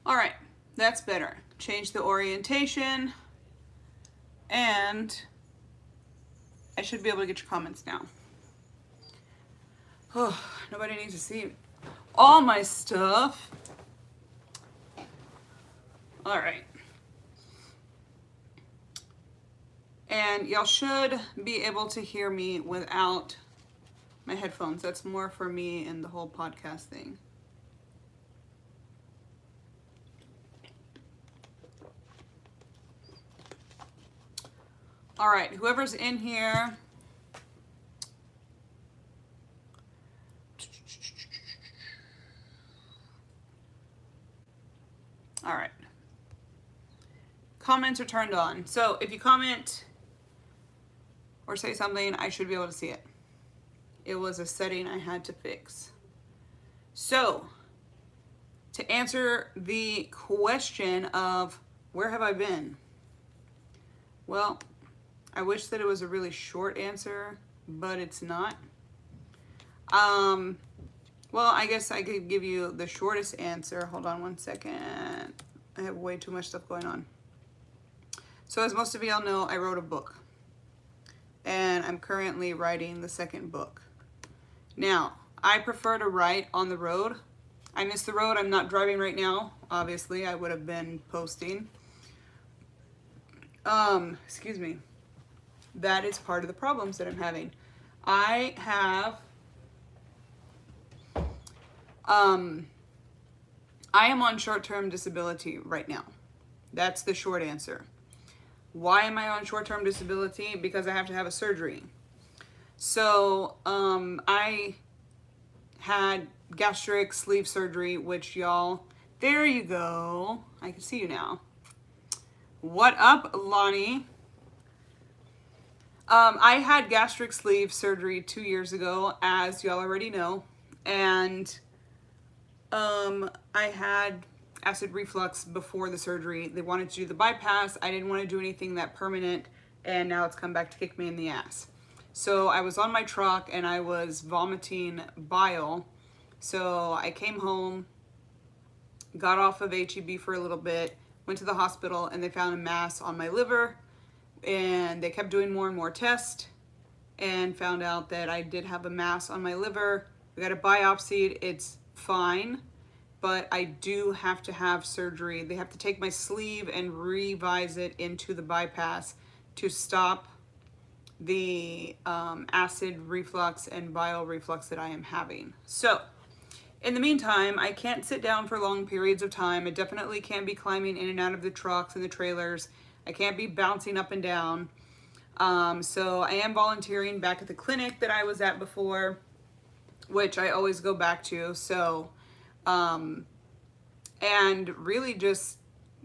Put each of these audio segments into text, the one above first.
All right, that's better. Change the orientation, and I should be able to get your comments now. Oh, nobody needs to see all my stuff. All right. And y'all should be able to hear me without my headphones. That's more for me and the whole podcast thing. All right, whoever's in here. All right. Comments are turned on. So if you comment or say something, I should be able to see it. It was a setting I had to fix. So to answer the question of where have I been? Well, I wish that it was a really short answer, but it's not. Well, I guess I could give you the shortest answer. Hold on one second. I have way too much stuff going on. So as most of y'all know, I wrote a book. And I'm currently writing the second book. Now, I prefer to write on the road. I miss the road. I'm not driving right now. Obviously, I would have been posting. Excuse me. That is part of the problems that I'm having. I am on short-term disability right now. That's the short answer. Why am I on short-term disability? Because I have to have a surgery. So, I had gastric sleeve surgery, which y'all, there you go. I can see you now. What up, Lonnie? I had gastric sleeve surgery 2 years ago, as y'all already know. And I had acid reflux before the surgery. They wanted to do the bypass. I didn't want to do anything that permanent, and now it's come back to kick me in the ass. So I was on my truck and I was vomiting bile. So I came home, got off of HEB for a little bit, went to the hospital, and they found a mass on my liver, and they kept doing more and more tests and found out that I did have a mass on my liver. We got it biopsied. It's fine, but I do have to have surgery. They have to take my sleeve and revise it into the bypass to stop the acid reflux and bile reflux that I am having. So in the meantime, I can't sit down for long periods of time. I definitely can't be climbing in and out of the trucks and the trailers. I can't be bouncing up and down. So I am volunteering back at the clinic that I was at before, which I always go back to. So, and really just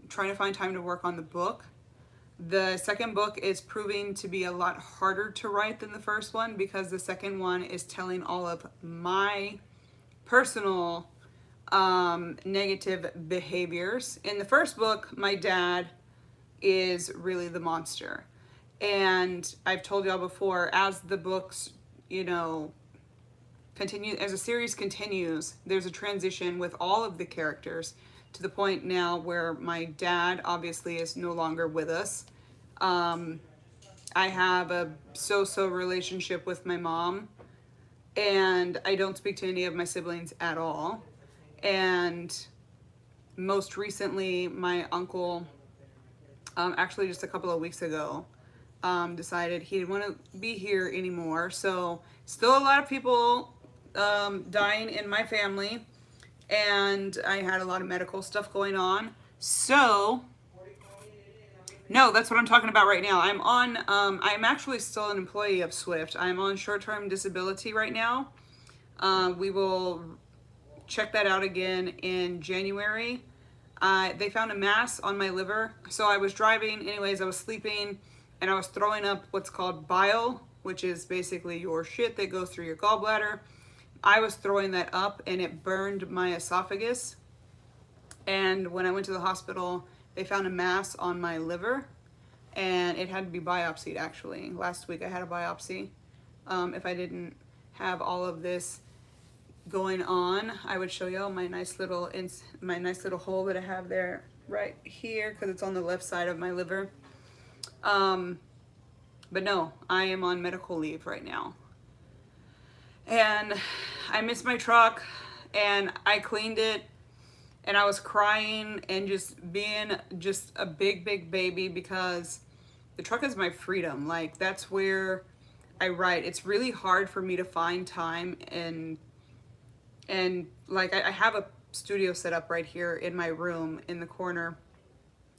trying to find time to work on the book. The second book is proving to be a lot harder to write than the first one, because the second one is telling all of my personal negative behaviors. In the first book, my dad is really the monster. And I've told y'all before, as the books, continue, as the series continues, there's a transition with all of the characters to the point now where my dad obviously is no longer with us. I have a so-so relationship with my mom, and I don't speak to any of my siblings at all. And most recently, my uncle, actually just a couple of weeks ago, decided he didn't want to be here anymore. So still a lot of people dying in my family, and I had a lot of medical stuff going on. So no, that's what I'm talking about right now. I'm actually still an employee of Swift. I'm on short-term disability right now. We will check that out again in January. They found a mass on my liver. So I was driving, anyways, I was sleeping, and I was throwing up what's called bile, which is basically your shit that goes through your gallbladder. I was throwing that up, and it burned my esophagus. And when I went to the hospital, they found a mass on my liver, and it had to be biopsied, actually. Last week I had a biopsy. If I didn't have all of this going on, I would show y'all my nice little hole that I have there right here because it's on the left side of my liver. But no, I am on medical leave right now. And I miss my truck, and I cleaned it, and I was crying and just being just a big baby because the truck is my freedom. Like, that's where I write. It's really hard for me to find time, and like I have a studio set up right here in my room in the corner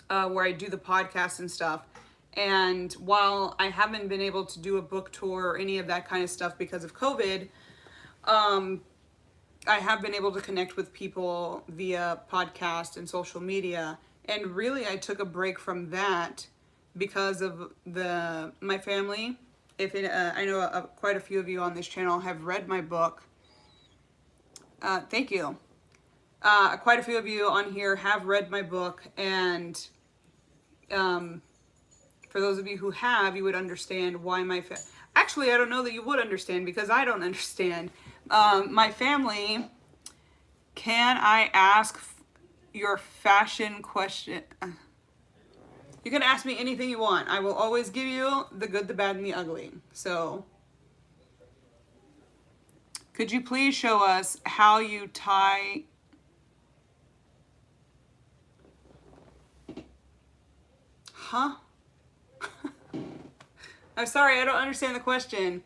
where I do the podcast and stuff. And while I haven't been able to do a book tour or any of that kind of stuff because of COVID, I have been able to connect with people via podcast and social media. And really, I took a break from that because of my family. I know quite a few of you on this channel have read my book. Thank you. Quite a few of you on here have read my book, and for those of you who have, you would understand why actually, I don't know that you would understand because I don't understand. My family, can I ask your fashion question? You can ask me anything you want. I will always give you the good, the bad, and the ugly. So, could you please show us how you tie... Huh? I'm sorry, I don't understand the question.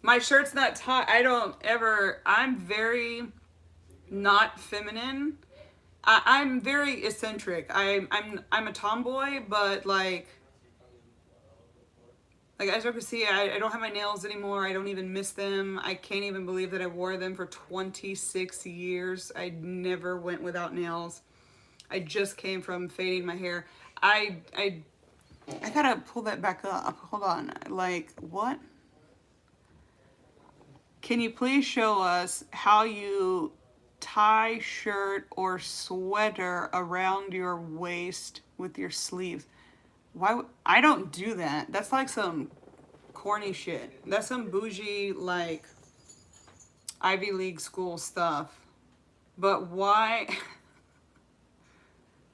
My shirt's not tied. I'm very not feminine. I'm very eccentric. I'm a tomboy, but like as you can see, I don't have my nails anymore. I don't even miss them. I can't even believe that I wore them for 26 years. I never went without nails. I just came from fading my hair. I gotta pull that back up. Hold on. Like, what? Can you please show us how you tie shirt or sweater around your waist with your sleeves? Why? I don't do that. That's like some corny shit. That's some bougie, like, Ivy League school stuff. But why?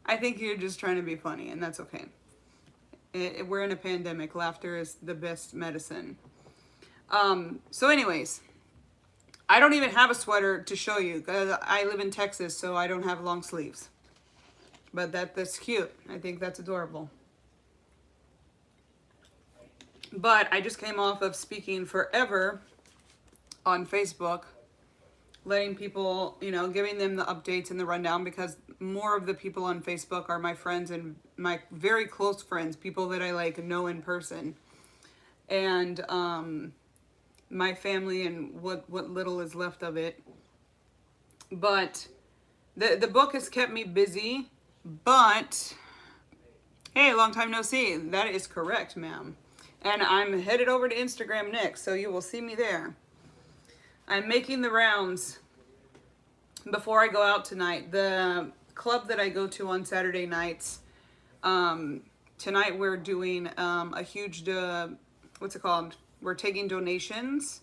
I think you're just trying to be funny, and that's okay. We're in a pandemic. Laughter is the best medicine. So anyways, I don't even have a sweater to show you because I live in Texas, so I don't have long sleeves. But that's cute. I think that's adorable. But I just came off of speaking forever on Facebook, letting people, giving them the updates and the rundown, because more of the people on Facebook are my friends and my very close friends, people that I like know in person. And my family and what little is left of it. But the book has kept me busy. But hey, long time no see. That is correct, ma'am. And I'm headed over to Instagram next, so you will see me there. I'm making the rounds before I go out tonight. The club that I go to on Saturday nights, tonight we're doing a huge, what's it called? We're taking donations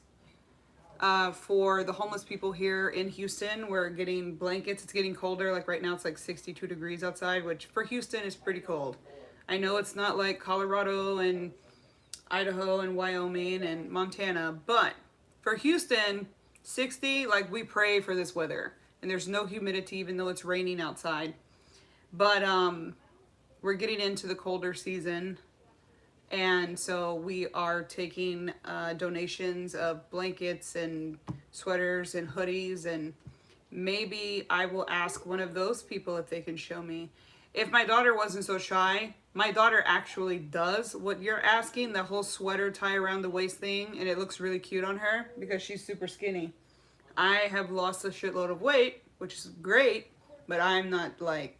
for the homeless people here in Houston. We're getting blankets. It's getting colder. Like right now it's like 62 degrees outside, which for Houston is pretty cold. I know it's not like Colorado and Idaho and Wyoming and Montana, but for Houston, 60, like, we pray for this weather. And there's no humidity even though it's raining outside. But we're getting into the colder season. And so we are taking donations of blankets and sweaters and hoodies. And maybe I will ask one of those people if they can show me. If my daughter wasn't so shy, my daughter actually does what you're asking, the whole sweater tie around the waist thing. And it looks really cute on her because she's super skinny. I have lost a shitload of weight, which is great, but I'm not like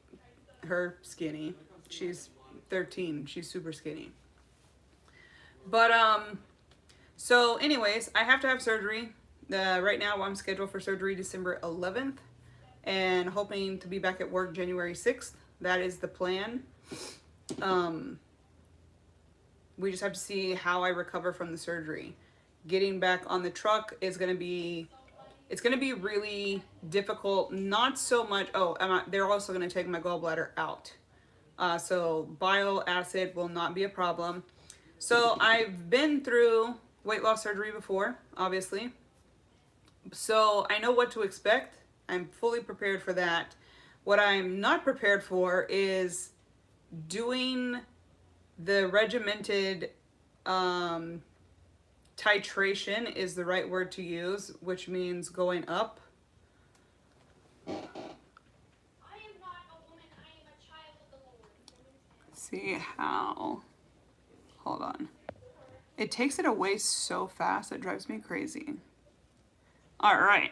her skinny. She's 13. She's super skinny. But, so anyways, I have to have surgery. Right now I'm scheduled for surgery December 11th and hoping to be back at work January 6th. That is the plan. We just have to see how I recover from the surgery. Getting back on the truck is going to be, It's going to be really difficult. Not so much. Oh, they're also going to take my gallbladder out. So bile acid will not be a problem. So I've been through weight loss surgery before, obviously. So I know what to expect. I'm fully prepared for that. What I'm not prepared for is doing the regimented titration is the right word to use, which means going up. I am not a woman, I am a child of the Lord. See how? Hold on. It takes it away so fast, it drives me crazy. All right.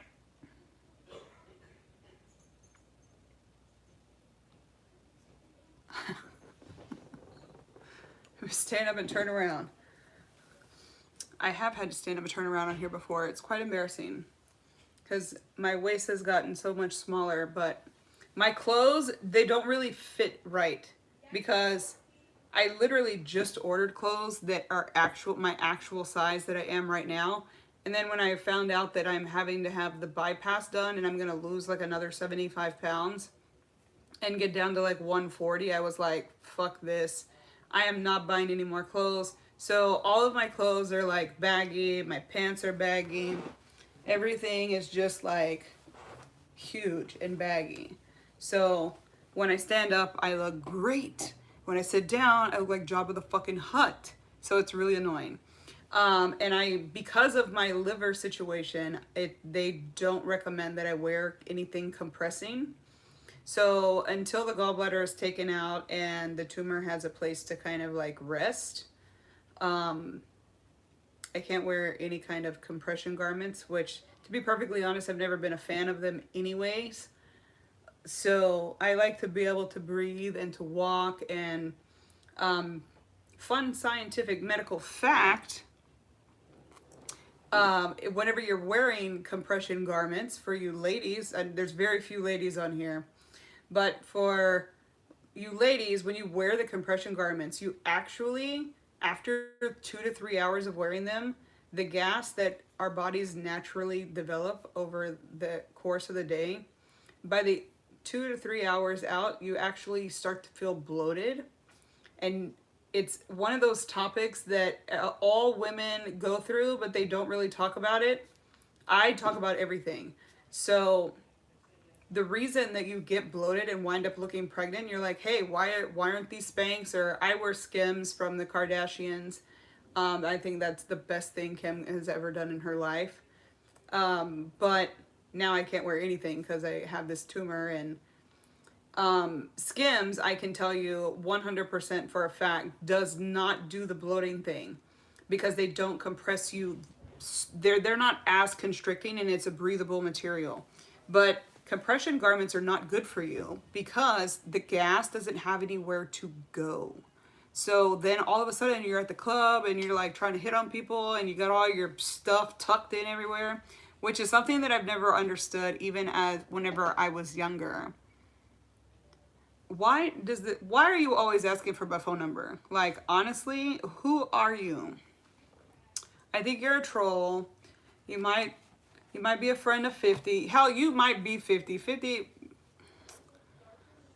Stand up and turn around. I have had to stand up and turn around on here before. It's quite embarrassing because my waist has gotten so much smaller, but my clothes, they don't really fit right because I literally just ordered clothes that are my actual size that I am right now. And then when I found out that I'm having to have the bypass done and I'm going to lose like another 75 pounds and get down to like 140, I was like, fuck this. I am not buying any more clothes. So all of my clothes are like baggy. My pants are baggy. Everything is just like huge and baggy. So when I stand up, I look great. When I sit down, I look like Jabba the fucking Hutt. So it's really annoying. And because of my liver situation, they don't recommend that I wear anything compressing. So until the gallbladder is taken out and the tumor has a place to kind of like rest, I can't wear any kind of compression garments, which to be perfectly honest, I've never been a fan of them anyways. So I like to be able to breathe and to walk. And fun scientific medical fact, whenever you're wearing compression garments, for you ladies, and there's very few ladies on here, but for you ladies, when you wear the compression garments, you actually, after 2 to 3 hours of wearing them, the gas that our bodies naturally develop over the course of the day, by the 2 to 3 hours out, you actually start to feel bloated. And it's one of those topics that all women go through, but they don't really talk about it. I talk about everything. So the reason that you get bloated and wind up looking pregnant, you're like, hey, why aren't these Spanx? Or I wear Skims from the Kardashians. I think that's the best thing Kim has ever done in her life. But now I can't wear anything because I have this tumor. And Skims, I can tell you 100% for a fact, does not do the bloating thing because they don't compress you. They're not as constricting, and it's a breathable material. But compression garments are not good for you because the gas doesn't have anywhere to go. So then all of a sudden you're at the club and you're like trying to hit on people and you got all your stuff tucked in everywhere, which is something that I've never understood even as whenever I was younger. Why are you always asking for my phone number? Like, honestly, who are you? I think you're a troll. You might be a friend of 50. Hell, you might be 50. 50.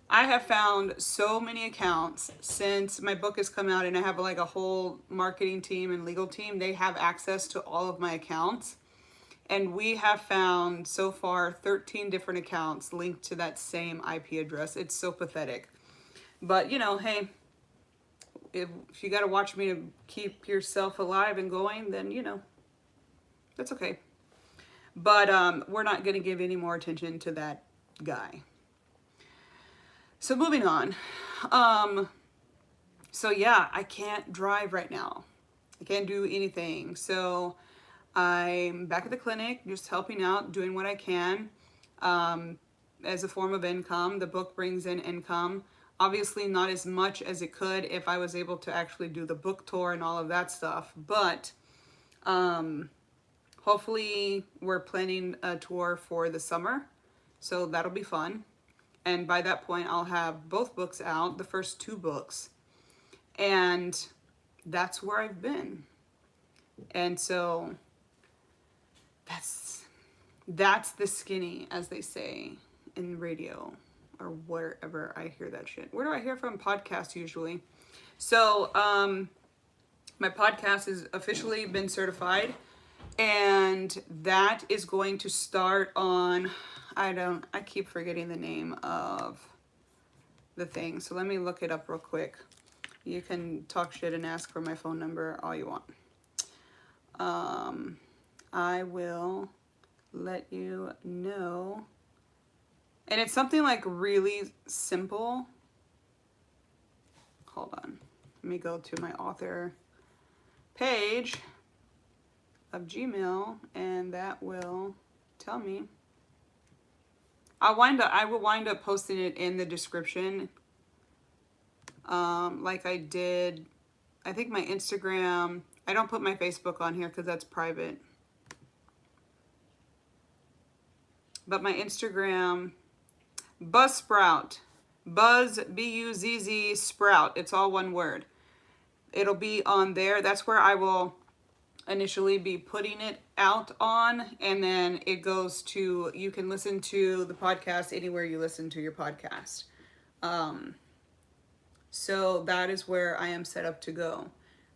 I have found so many accounts since my book has come out, and I have like a whole marketing team and legal team. They have access to all of my accounts. And we have found so far 13 different accounts linked to that same IP address. It's so pathetic. But, you know, hey, if you got to watch me to keep yourself alive and going, then, you know, that's okay. But we're not going to give any more attention to that guy. So moving on. So yeah, I can't drive right now. I can't do anything. So I'm back at the clinic, just helping out, doing what I can as a form of income. The book brings in income. Obviously not as much as it could if I was able to actually do the book tour and all of that stuff. But hopefully we're planning a tour for the summer. So that'll be fun. And by that point, I'll have both books out, the first 2 books. And that's where I've been. And so That's the skinny, as they say in radio or wherever I hear that shit. Where do I hear from? Podcasts usually. So, my podcast has officially been certified, and that is going to start on, I keep forgetting the name of the thing. So let me look it up real quick. You can talk shit and ask for my phone number all you want. I will let you know. And it's something like really simple. Hold on. Let me go to my author page of Gmail, and that will tell me. I will wind up posting it in the description, like I did. I think my Instagram. I don't put my Facebook on here because that's private. But my Instagram, Buzzsprout, Buzz Buzz Sprout. It's all one word. It'll be on there. That's where I will initially be putting it out on, and then it goes to, you can listen to the podcast anywhere you listen to your podcast. So that is where I am set up to go.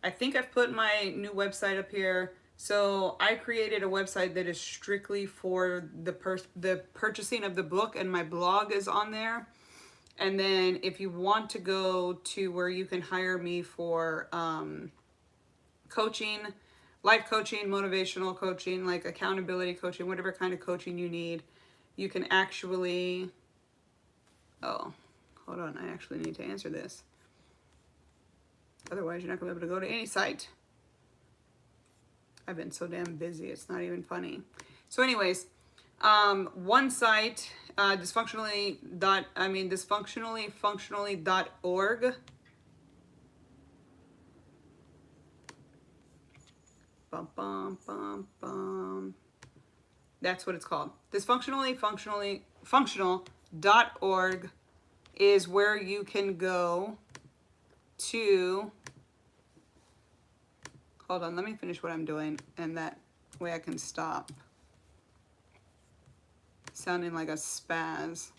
I think I've put my new website up here. So I created a website that is strictly for the purchasing of the book, and my blog is on there. And then if you want to go to where you can hire me for coaching, life coaching, motivational coaching, like accountability coaching, whatever kind of coaching you need, you can actually, oh, hold on, I actually need to answer this. Otherwise, you're not going to be able to go to any site. I've been so damn busy, it's not even funny. So anyways, one site, dysfunctionallyfunctionally.org. Bum, bum, bum, bum. That's what it's called. Functional.org is where you can go to. Hold on, let me finish what I'm doing, and that way I can stop sounding like a spaz.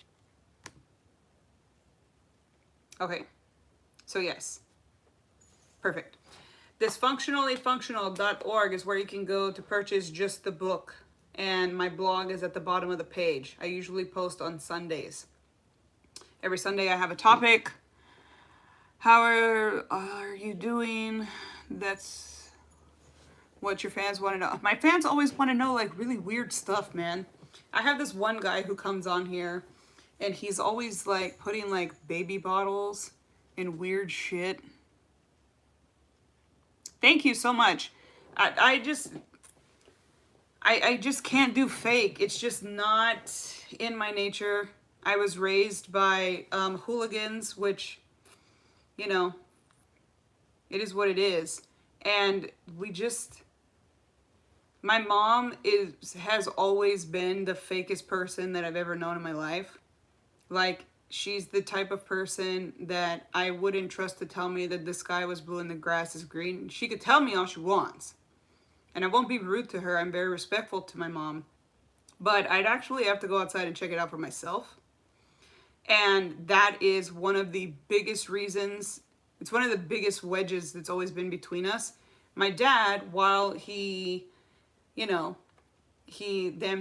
Okay, so yes, perfect. Dysfunctionallyfunctional.org is where you can go to purchase just the book, and my blog is at the bottom of the page. I usually post on Sundays. Every Sunday I have a topic. How are you doing? That's what your fans want to know. My fans always want to know like really weird stuff, man. I have this one guy who comes on here, and he's always like putting like baby bottles and weird shit. Thank you so much. I just can't do fake. It's just not in my nature. I was raised by hooligans, which, you know, it is what it is. And my mom has always been the fakest person that I've ever known in my life. Like, she's the type of person that I wouldn't trust to tell me that the sky was blue and the grass is green. She could tell me all she wants, and I won't be rude to her. I'm very respectful to my mom, but I'd actually have to go outside and check it out for myself. And that is one of the biggest reasons. It's one of the biggest wedges that's always been between us. My dad, while he damn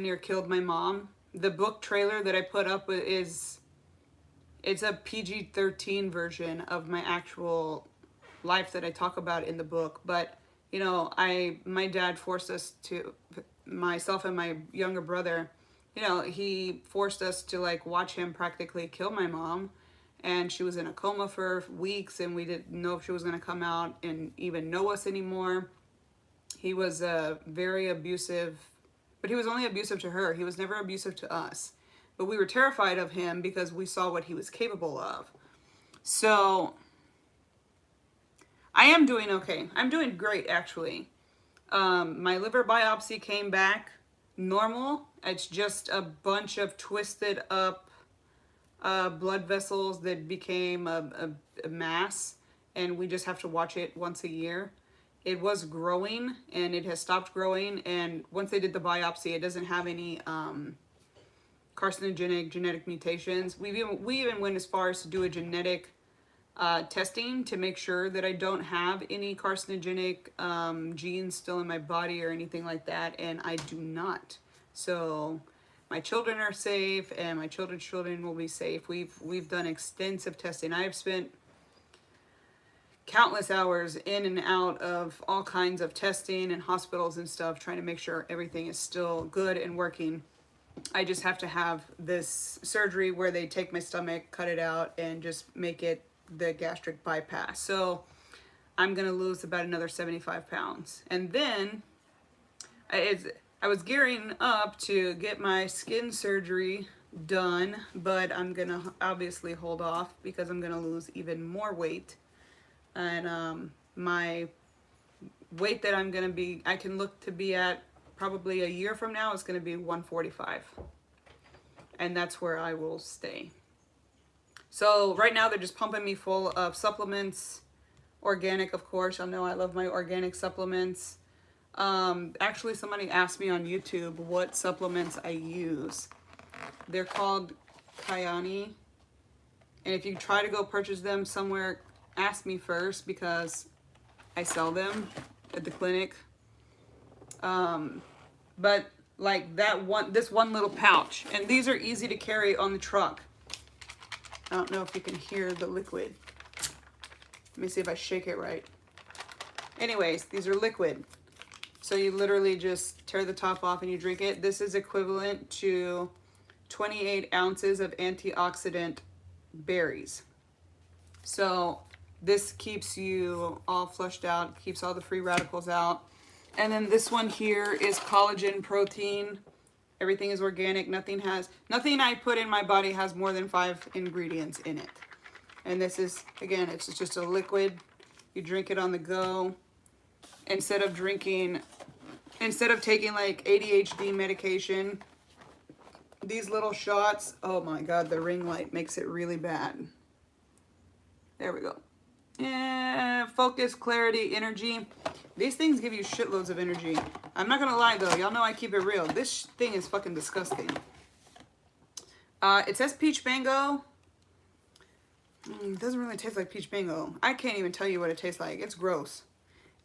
near killed my mom. The book trailer that I put up it's a PG-13 version of my actual life that I talk about in the book. But, you know, my dad forced us to, myself and my younger brother, you know, he forced us to like watch him practically kill my mom. And she was in a coma for weeks, and we didn't know if she was going to come out and even know us anymore. He was very abusive, but he was only abusive to her. He was never abusive to us. But we were terrified of him because we saw what he was capable of. So I am doing okay. I'm doing great, actually. My liver biopsy came back normal. It's just a bunch of twisted up blood vessels that became a mass, and we just have to watch it once a year. it was growing and it has stopped growing. And once they did the biopsy, it doesn't have any carcinogenic genetic mutations. We even went as far as to do a genetic testing to make sure that I don't have any carcinogenic genes still in my body or anything like that, and I do not. So my children are safe, and my children's children will be safe. We've done extensive testing. I have spent countless hours in and out of all kinds of testing and hospitals and stuff, trying to make sure everything is still good and working. I just have to have this surgery where they take my stomach, cut it out, and just make it the gastric bypass. So I'm gonna lose about another 75 pounds. And then I was gearing up to get my skin surgery done, but I'm gonna obviously hold off because I'm gonna lose even more weight. And my weight that I can look to be at probably a year from now is gonna be 145. And that's where I will stay. So right now they're just pumping me full of supplements, organic, of course. Y'all know I love my organic supplements. Actually, somebody asked me on YouTube what supplements I use. They're called Kyani. And if you try to go purchase them somewhere, ask me first because I sell them at the clinic. But like this one little pouch, and these are easy to carry on the truck. I don't know if you can hear the liquid. Let me see if I shake it right. Anyways, these are liquid. So you literally just tear the top off and you drink it. This is equivalent to 28 ounces of antioxidant berries. So this keeps you all flushed out, keeps all the free radicals out. And then this one here is collagen protein. Everything is organic. Nothing I put in my body has more than 5 ingredients in it. And this is, again, it's just a liquid. You drink it on the go. Instead of taking like ADHD medication, these little shots, oh my God, the ring light makes it really bad. There we go. Yeah, focus, clarity, energy. These things give you shitloads of energy. I'm not gonna lie though, y'all know I keep it real. This thing is fucking disgusting. It says peach mango. It doesn't really taste like peach mango. I can't even tell you what it tastes like. It's gross.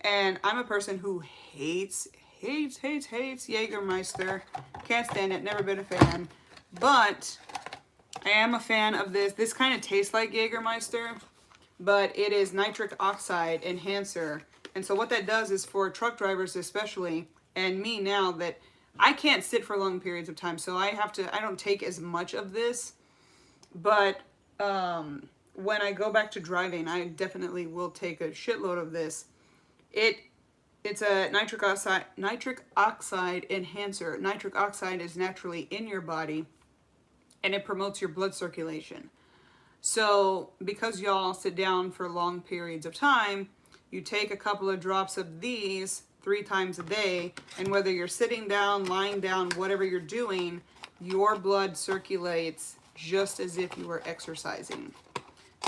And I'm a person who hates Jägermeister. Can't stand it, never been a fan. But I am a fan of this. This kind of tastes like Jägermeister, but it is nitric oxide enhancer. And so what that does is for truck drivers especially, and me now, that I can't sit for long periods of time, so I don't take as much of this, but when I go back to driving, I definitely will take a shitload of this. It's a nitric oxide enhancer. Nitric oxide is naturally in your body, and it promotes your blood circulation. So because y'all sit down for long periods of time, you take a couple of drops of these 3 times a day, and whether you're sitting down, lying down, whatever you're doing, your blood circulates just as if you were exercising.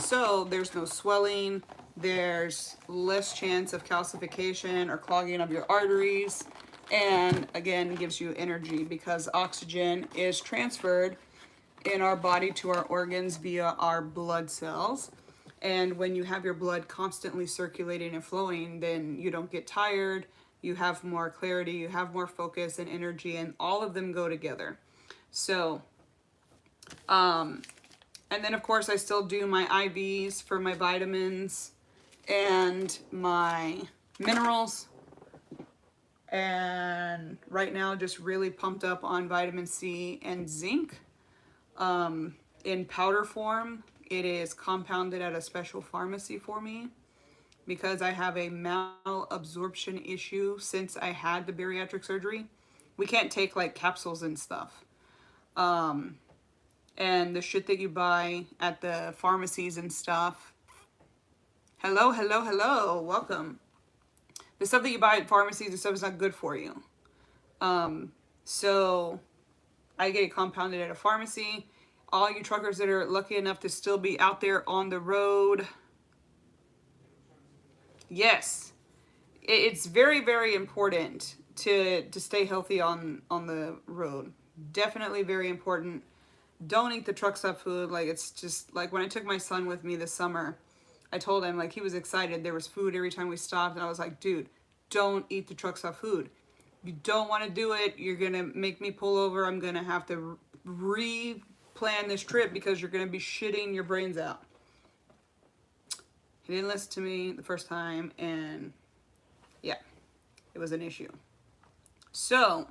So there's no swelling, there's less chance of calcification or clogging of your arteries, and again, it gives you energy because oxygen is transferred in our body to our organs via our blood cells. And when you have your blood constantly circulating and flowing, then you don't get tired, you have more clarity, you have more focus and energy, and all of them go together. So, and then of course I still do my IVs for my vitamins and my minerals. And right now just really pumped up on vitamin C and zinc in powder form. It is compounded at a special pharmacy for me because I have a malabsorption issue since I had the bariatric surgery. We can't take like capsules and stuff. And the shit that you buy at the pharmacies and stuff. Hello, welcome. The stuff that you buy at pharmacies and stuff is not good for you. So I get it compounded at a pharmacy. All you truckers that are lucky enough to still be out there on the road. Yes. it's very, very important to stay healthy on the road. Definitely very important. Don't eat the truck stop food. Like, it's just like when I took my son with me this summer, I told him, like, he was excited. There was food every time we stopped, and I was like, dude, don't eat the truck stop food. You don't want to do it. You're gonna make me pull over. I'm gonna have to re-plan this trip because you're gonna be shitting your brains out. He didn't listen to me the first time, and yeah, it was an issue. So,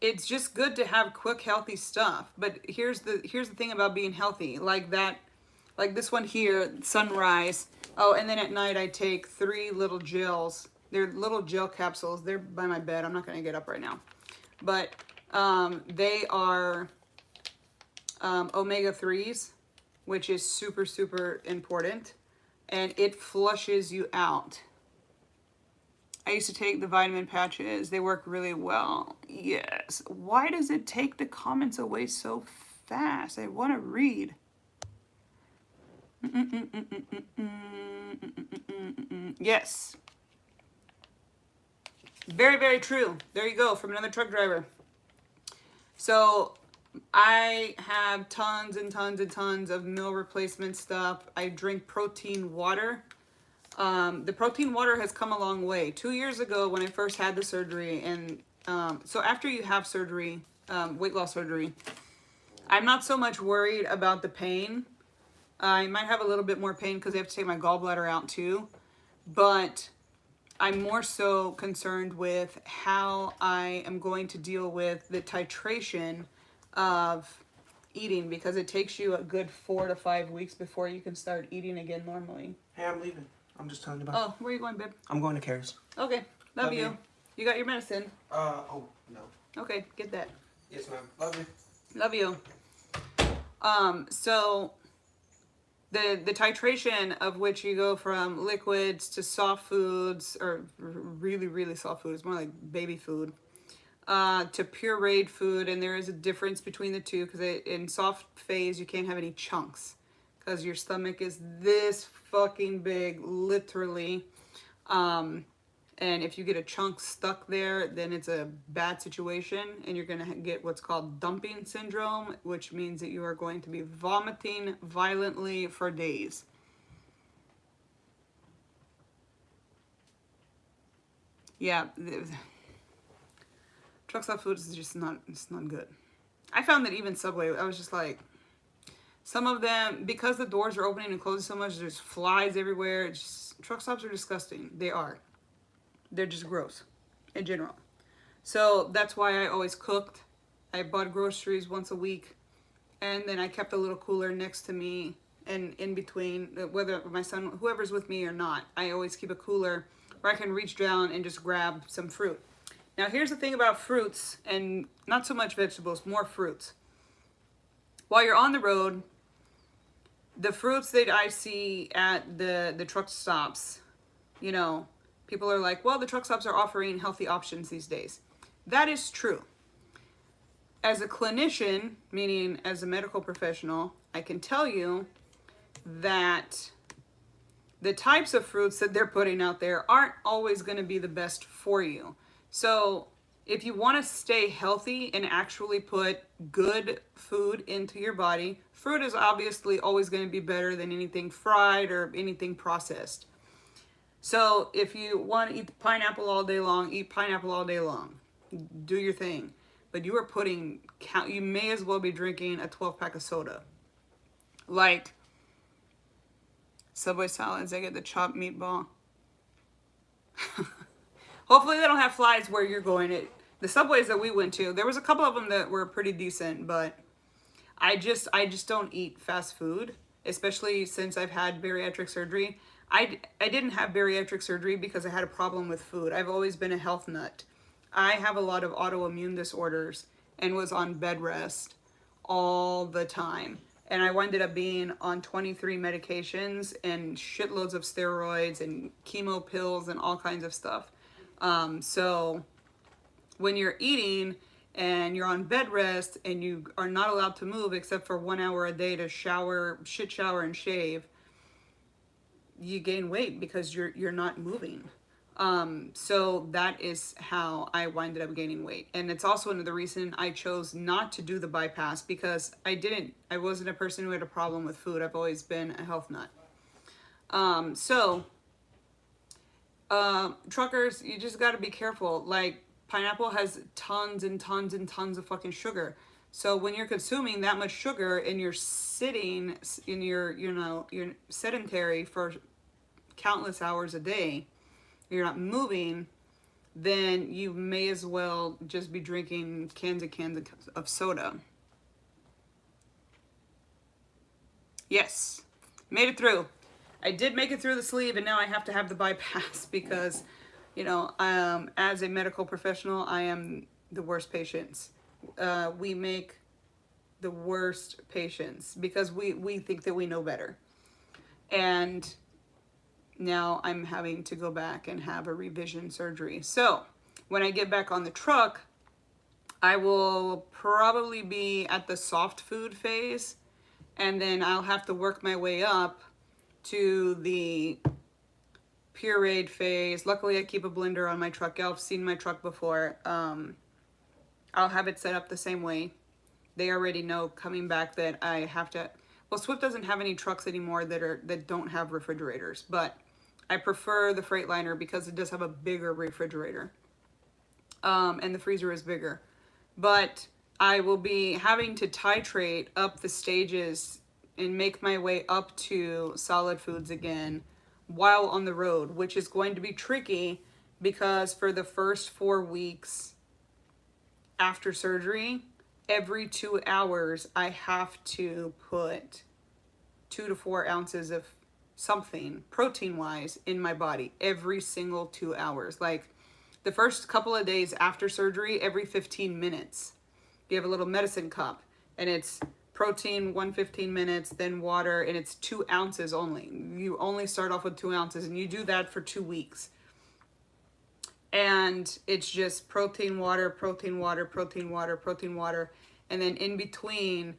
it's just good to have quick, healthy stuff. But here's the thing about being healthy, like this one here, Sunrise. Oh, and then at night I take 3 little gels. They're little gel capsules. They're by my bed. I'm not gonna get up right now, but they are omega-3s, which is super, super important, and it flushes you out. I used to take the vitamin patches. They work really well. Yes. Why does it take the comments away so fast? I want to read. Yes. Very, very true. There you go, from another truck driver. So I have tons and tons and tons of meal replacement stuff. I drink protein water. The protein water has come a long way. 2 years ago when I first had the surgery, and so after you have surgery, weight loss surgery, I'm not so much worried about the pain. I might have a little bit more pain because I have to take my gallbladder out too, but I'm more so concerned with how I am going to deal with the titration of eating, because it takes you a good 4 to 5 weeks before you can start eating again normally. Hey, I'm leaving. I'm just telling you about. Oh, where are you going, babe? I'm going to Cares. Okay, love you. You got your medicine? Oh, no. Okay, get that. Yes, ma'am. Love you. Love you. So the titration of which you go from liquids to soft foods, or really, really soft foods, more like baby food, to pureed food, and there is a difference between the two, because in soft phase you can't have any chunks because your stomach is this fucking big, literally, and if you get a chunk stuck there, then it's a bad situation, and you're gonna get what's called dumping syndrome, which means that you are going to be vomiting violently for days. Yeah, truck stop food is just not, it's not good. I found that even Subway, I was just like, some of them, because the doors are opening and closing so much, there's flies everywhere. It's just, truck stops are disgusting. They are. They're just gross in general. So that's why I always cooked. I bought groceries once a week, and then I kept a little cooler next to me, and in between, whether my son, whoever's with me or not, I always keep a cooler where I can reach down and just grab some fruit. Now here's the thing about fruits, and not so much vegetables, more fruits. While you're on the road, the fruits that I see at the truck stops, you know, people are like, well, the truck stops are offering healthy options these days. That is true. As a clinician, meaning as a medical professional, I can tell you that the types of fruits that they're putting out there aren't always going to be the best for you. So if you want to stay healthy and actually put good food into your body, fruit is obviously always going to be better than anything fried or anything processed. So if you want to eat pineapple all day long, eat pineapple all day long. Do your thing. But you are putting, you may as well be drinking a 12-pack of soda. Like Subway salads, I get the chopped meatball. Hopefully they don't have flies where you're going. The Subways that we went to, there was a couple of them that were pretty decent, but I just don't eat fast food, especially since I've had bariatric surgery. I didn't have bariatric surgery because I had a problem with food. I've always been a health nut. I have a lot of autoimmune disorders and was on bed rest all the time. And I ended up being on 23 medications and shitloads of steroids and chemo pills and all kinds of stuff. So when you're eating and you're on bed rest and you are not allowed to move except for 1 hour a day to shower, shit shower and shave, you gain weight because you're not moving. So that is how I winded up gaining weight. And it's also another reason I chose not to do the bypass, because I wasn't a person who had a problem with food. I've always been a health nut. Truckers, you just got to be careful. Like, pineapple has tons and tons and tons of fucking sugar. So when you're consuming that much sugar and you're sitting in you're sedentary for countless hours a day, you're not moving, then you may as well just be drinking cans and cans of soda. Yes, made it through. I did make it through the sleeve, and now I have to have the bypass because, as a medical professional, I am the worst patients. We make the worst patients because we think that we know better. And now I'm having to go back and have a revision surgery. So when I get back on the truck, I will probably be at the soft food phase, and then I'll have to work my way up to the pureed phase. Luckily, I keep a blender on my truck. Y'all have seen my truck before. I'll have it set up the same way. They already know coming back that I have to. Well, Swift doesn't have any trucks anymore that don't have refrigerators, but I prefer the Freightliner because it does have a bigger refrigerator, and the freezer is bigger. But I will be having to titrate up the stages and make my way up to solid foods again while on the road, which is going to be tricky because for the first 4 weeks after surgery, every 2 hours I have to put 2 to 4 ounces of something protein wise in my body every single 2 hours. Like the first couple of days after surgery, every 15 minutes you have a little medicine cup, and it's protein 15 minutes, then water, and it's 2 ounces only. You only start off with 2 ounces, and you do that for 2 weeks. And it's just protein, water, protein, water, protein, water, protein, water. And then in between,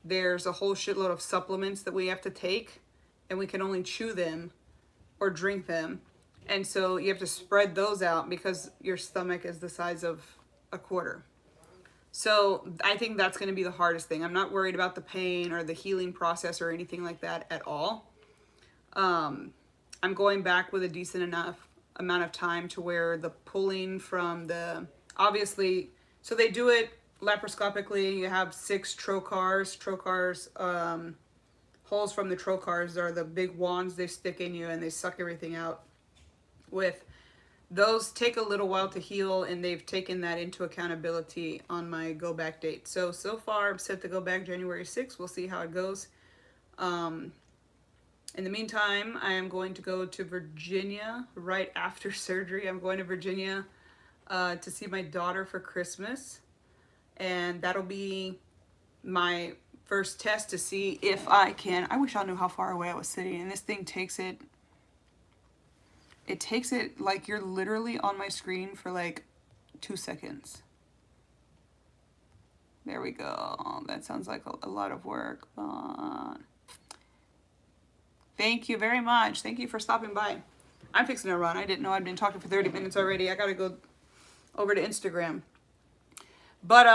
there's a whole shitload of supplements that we have to take, and we can only chew them or drink them. And so you have to spread those out because your stomach is the size of a quarter. So I think that's going to be the hardest thing. I'm not worried about the pain or the healing process or anything like that at all. I'm going back with a decent enough amount of time to where the pulling from the, obviously, so they do it laparoscopically. You have 6 trocars. Holes from the trocars are the big wands they stick in you and they suck everything out with. Those take a little while to heal, and they've taken that into accountability on my go back date. So far I'm set to go back January 6th. We'll see how it goes. In the meantime, I am going to go to Virginia right after surgery. I'm going to Virginia to see my daughter for Christmas, and that'll be my first test to see if I can. I wish I knew how far away I was sitting, and this thing takes it like you're literally on my screen for like 2 seconds. There we go. That sounds like a lot of work, but thank you very much. Thank you for stopping by. I'm fixing to run. I didn't know I'd been talking for 30 minutes already. I gotta go over to Instagram. But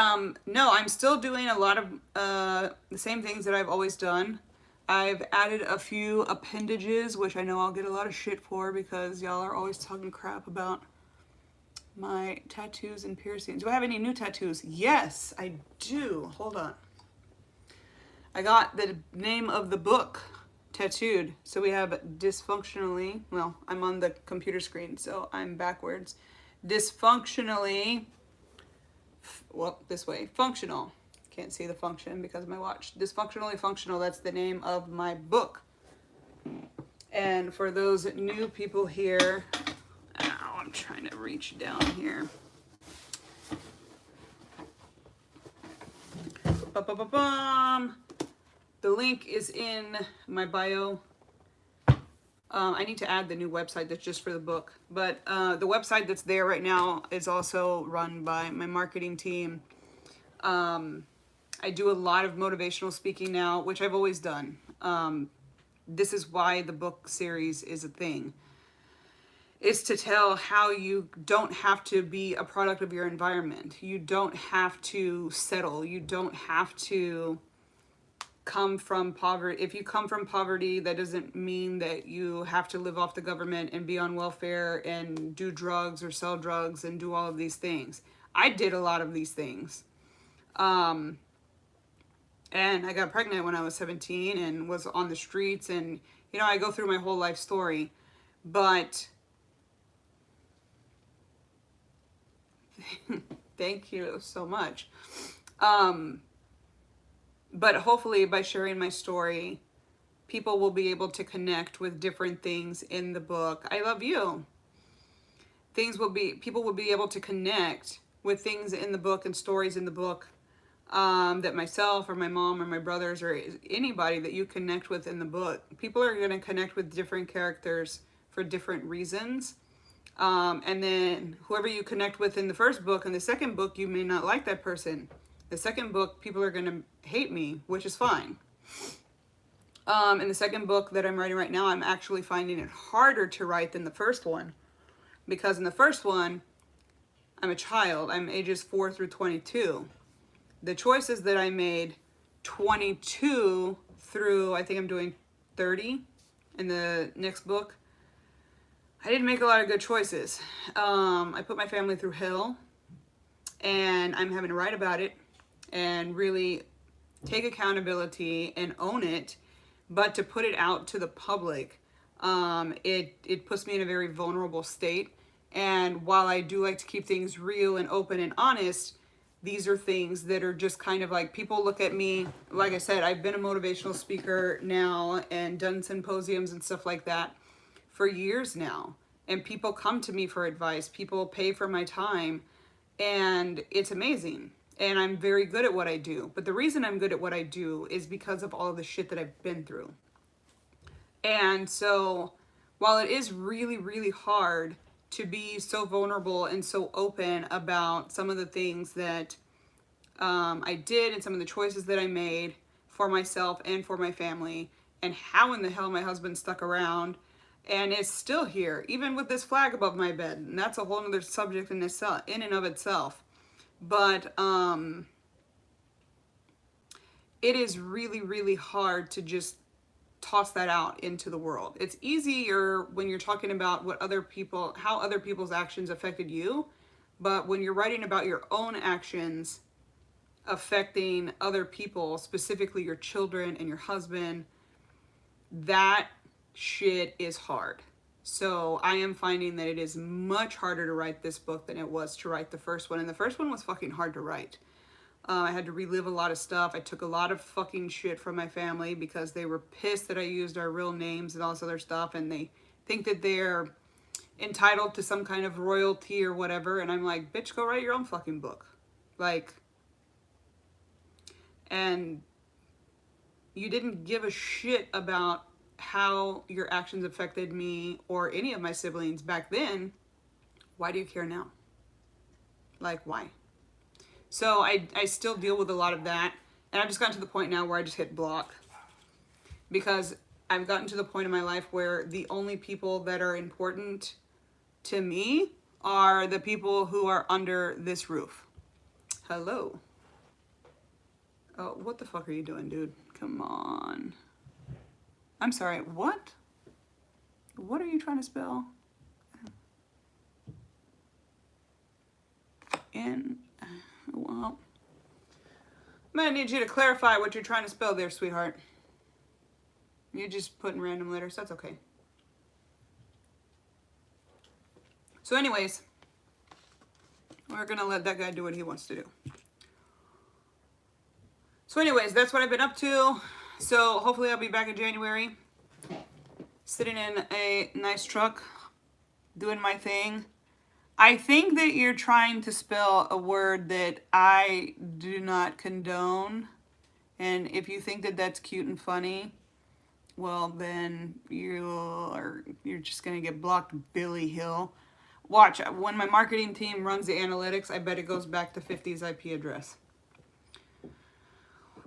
no, I'm still doing a lot of the same things that I've always done. I've added a few appendages, which I know I'll get a lot of shit for because y'all are always talking crap about my tattoos and piercings. Do I have any new tattoos? Yes, I do. Hold on. I got the name of the book tattooed. So we have dysfunctionally, well, I'm on the computer screen, so I'm backwards. Dysfunctionally, well, this way, functional. Can't see the function because of my watch. Dysfunctionally Functional, that's the name of my book. And for those new people here, ow, I'm trying to reach down here. Ba-ba-ba-bum. The link is in my bio. I need to add the new website that's just for the book. But the website that's there right now is also run by my marketing team. I do a lot of motivational speaking now, which I've always done. this is why the book series is a thing. Is to tell how you don't have to be a product of your environment. You don't have to settle. You don't have to come from poverty. If you come from poverty, that doesn't mean that you have to live off the government and be on welfare and do drugs or sell drugs and do all of these things. I did a lot of these things. And I got pregnant when I was 17 and was on the streets, and, you know, I go through my whole life story. But thank you so much. But hopefully by sharing my story, people will be able to connect with different things in the book. I love you. People will be able to connect with things in the book and stories in the book that myself or my mom or my brothers or anybody that you connect with in the book. People are going to connect with different characters for different reasons. And then whoever you connect with in the first book and the second book, you may not like that person. The second book, people are going to hate me, which is fine. In the second book that I'm writing right now, I'm actually finding it harder to write than the first one. Because in the first one, I'm a child. I'm ages 4 through 22. The choices that I made 22 through, I think I'm doing 30 in the next book, I didn't make a lot of good choices. I put my family through hell, and I'm having to write about it and really take accountability and own it. But to put it out to the public, it puts me in a very vulnerable state. And while I do like to keep things real and open and honest, these are things that are just kind of like, people look at me, like I said, I've been a motivational speaker now and done symposiums and stuff like that for years now. And people come to me for advice. People pay for my time, and it's amazing. And I'm very good at what I do. But the reason I'm good at what I do is because of all of the shit that I've been through. And so while it is really, really hard to be so vulnerable and so open about some of the things that I did and some of the choices that I made for myself and for my family, and how in the hell my husband stuck around and is still here, even with this flag above my bed. And that's a whole other subject in and of itself. But it is really, really hard to just toss that out into the world. It's easier when you're talking about how other people's actions affected you. But when you're writing about your own actions affecting other people, specifically your children and your husband, that shit is hard. So I am finding that it is much harder to write this book than it was to write the first one. And the first one was fucking hard to write. I had to relive a lot of stuff. I took a lot of fucking shit from my family because they were pissed that I used our real names and all this other stuff. And they think that they're entitled to some kind of royalty or whatever. And I'm like, bitch, go write your own fucking book. Like, and you didn't give a shit about how your actions affected me or any of my siblings back then. Why do you care now? Like, why? So I still deal with a lot of that. And I've just gotten to the point now where I just hit block. Because I've gotten to the point in my life where the only people that are important to me are the people who are under this roof. Hello. Oh, what the fuck are you doing, dude? Come on. I'm sorry, what? What are you trying to spell? Well, I'm gonna need you to clarify what you're trying to spell there, sweetheart. You're just putting random letters, that's okay. So anyways, we're gonna let that guy do what he wants to do. So anyways, that's what I've been up to. So hopefully I'll be back in January, sitting in a nice truck, doing my thing. I think that you're trying to spell a word that I do not condone. And if you think that that's cute and funny, well then you're just gonna get blocked, Billy Hill. Watch, when my marketing team runs the analytics, I bet it goes back to 50's IP address.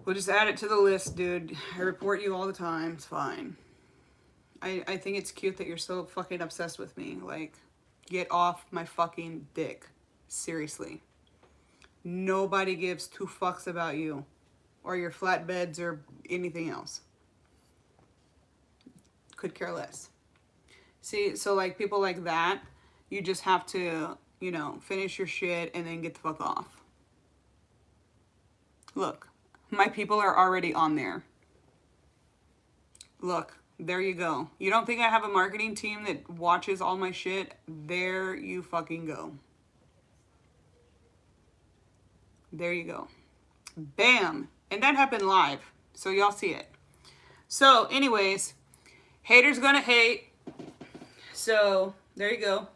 We'll just add it to the list, dude. I report you all the time. It's fine. I think it's cute that you're so fucking obsessed with me. Like, get off my fucking dick. Seriously. Nobody gives two fucks about you or your flatbeds or anything else. Could care less. See, so like people like that, you just have to, you know, finish your shit and then get the fuck off. Look, my people are already on there. Look, there you go. You don't think I have a marketing team that watches all my shit? There you fucking go. There you go. Bam. And that happened live. So y'all see it. So anyways, haters gonna hate. So there you go.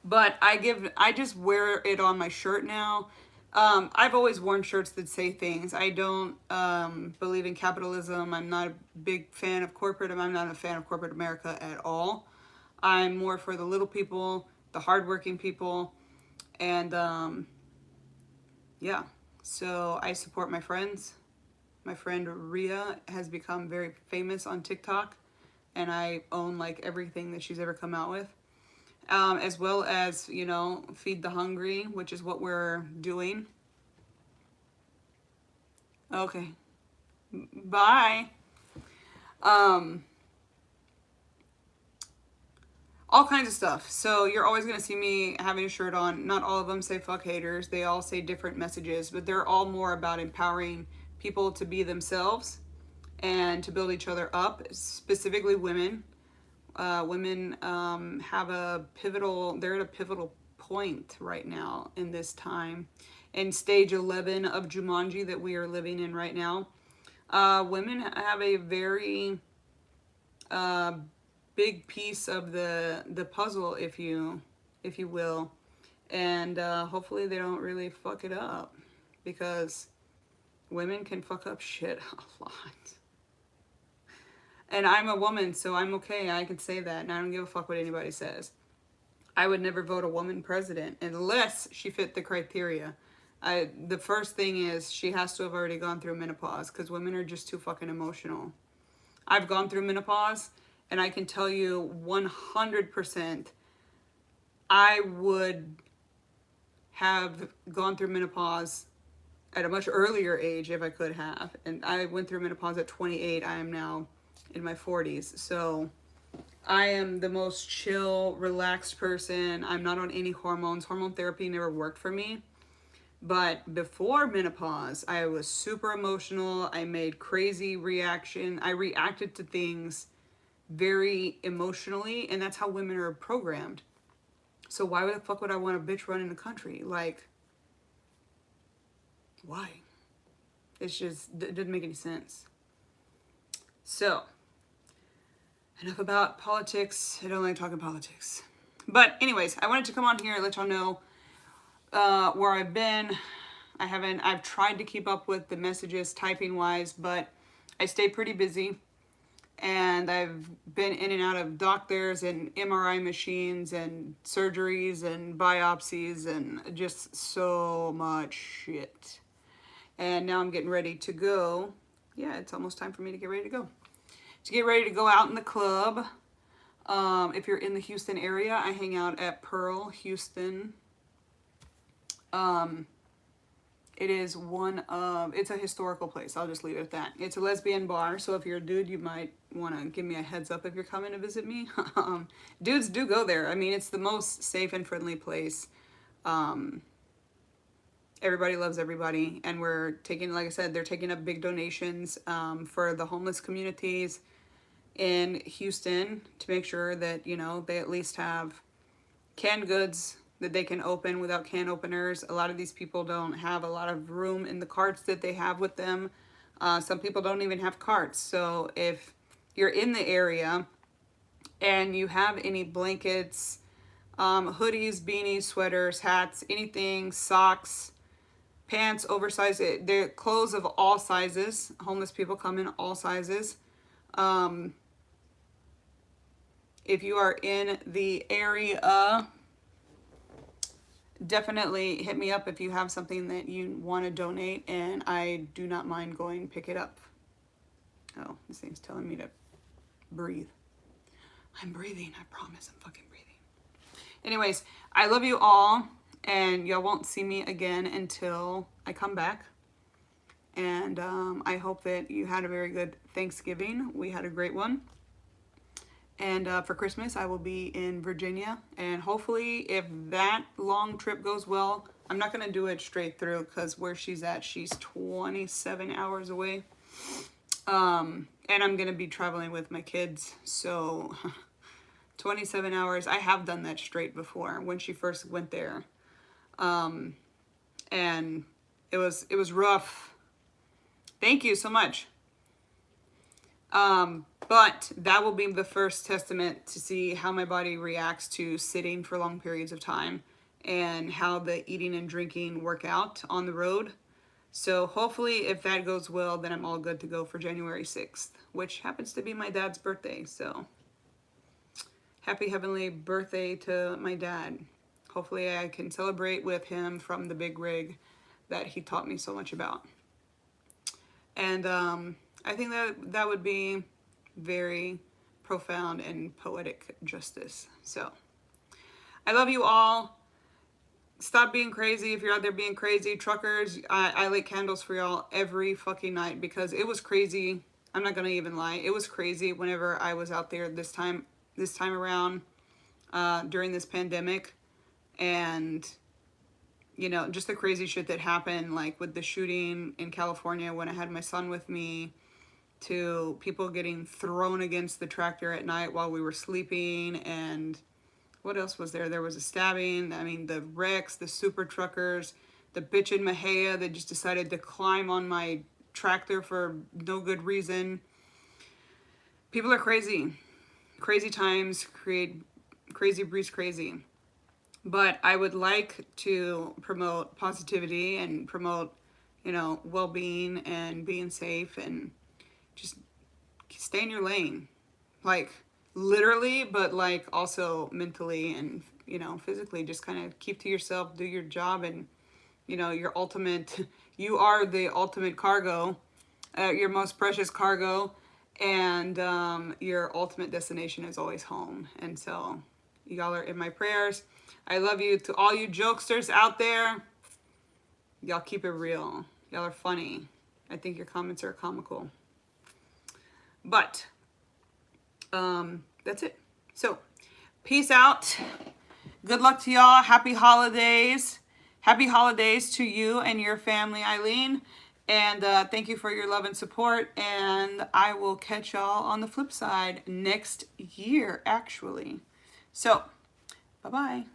But I just wear it on my shirt now. I've always worn shirts that say things. I don't believe in capitalism. I'm not a big fan of corporate. I'm not a fan of corporate America at all. I'm more for the little people, the hardworking people, and yeah. So I support my friends. My friend Rhea has become very famous on TikTok, and I own like everything that she's ever come out with. As well as, you know, feed the hungry, which is what we're doing. Okay. Bye. All kinds of stuff. So you're always going to see me having a shirt on. Not all of them say fuck haters. They all say different messages, but they're all more about empowering people to be themselves and to build each other up, specifically women. Women have they're at a pivotal point right now in this time. In stage 11 of Jumanji that we are living in right now, women have a very big piece of the puzzle, if you will. And hopefully they don't really fuck it up, because women can fuck up shit a lot. And I'm a woman, so I'm okay. I can say that, and I don't give a fuck what anybody says. I would never vote a woman president unless she fit the criteria. The first thing is she has to have already gone through menopause, because women are just too fucking emotional. I've gone through menopause, and I can tell you 100% I would have gone through menopause at a much earlier age if I could have. And I went through menopause at 28. I am now in my 40s. So I am the most chill, relaxed person. I'm not on any hormones. Hormone therapy never worked for me. But before menopause, I was super emotional. I made crazy reaction. I reacted to things very emotionally, and that's how women are programmed. So why the fuck would I want a bitch running the country? Like, why? It's just, it didn't make any sense. So, enough about politics. I don't like talking politics. But anyways, I wanted to come on here and let y'all know where I've been. I've tried to keep up with the messages typing wise, but I stay pretty busy. And I've been in and out of doctors and MRI machines and surgeries and biopsies and just so much shit. And now I'm getting ready to go. Yeah, it's almost time for me to get ready to go. To get ready to go out in the club. If you're in the Houston area, I hang out at Pearl, Houston. It is it's a historical place. I'll just leave it at that. It's a lesbian bar, so if you're a dude, you might want to give me a heads up if you're coming to visit me. Dudes do go there. I mean, it's the most safe and friendly place. Everybody loves everybody, and we're taking, like I said, they're taking up big donations for the homeless communities in Houston to make sure that, you know, they at least have canned goods that they can open without can openers. A lot of these people don't have a lot of room in the carts that they have with them. Some people don't even have carts. So if you're in the area and you have any blankets, hoodies, beanies, sweaters, hats, anything, socks, pants, oversized, they're clothes of all sizes. Homeless people come in all sizes. If you are in the area, definitely hit me up if you have something that you want to donate, and I do not mind going pick it up. Oh, this thing's telling me to breathe. I'm breathing. I promise I'm fucking breathing. Anyways, I love you all, and y'all won't see me again until I come back. And I hope that you had a very good Thanksgiving. We had a great one. And for Christmas, I will be in Virginia. And hopefully, if that long trip goes well, I'm not going to do it straight through because where she's at, she's 27 hours away. And I'm going to be traveling with my kids. So 27 hours. I have done that straight before when she first went there. And it was rough. Thank you so much. But that will be the first testament to see how my body reacts to sitting for long periods of time and how the eating and drinking work out on the road. So hopefully if that goes well, then I'm all good to go for January 6th, which happens to be my dad's birthday. So happy heavenly birthday to my dad. Hopefully I can celebrate with him from the big rig that he taught me so much about. And I think that would be very profound and poetic justice. So I love you all. Stop being crazy if you're out there being crazy. Truckers, I light candles for y'all every fucking night because it was crazy. I'm not gonna even lie. It was crazy whenever I was out there this time around during this pandemic. And you know, just the crazy shit that happened, like with the shooting in California when I had my son with me, to people getting thrown against the tractor at night while we were sleeping, and what else was there? There was a stabbing. I mean, the wrecks, the super truckers, the bitch in Mahia that just decided to climb on my tractor for no good reason. People are crazy. Crazy times create crazy breeds crazy. But I would like to promote positivity and promote, you know, well-being and being safe and just stay in your lane. Like, literally, but like also mentally and, you know, physically. Just kind of keep to yourself, do your job, and, you know, your ultimate, you are the ultimate cargo, your most precious cargo, and your ultimate destination is always home. And so y'all are in my prayers. I love you. To all you jokesters out there, y'all keep it real. Y'all are funny. I think your comments are comical. But that's it. So peace out. Good luck to y'all. Happy holidays. Happy holidays to you and your family, Eileen. And thank you for your love and support. And I will catch y'all on the flip side next year, actually. So, bye-bye.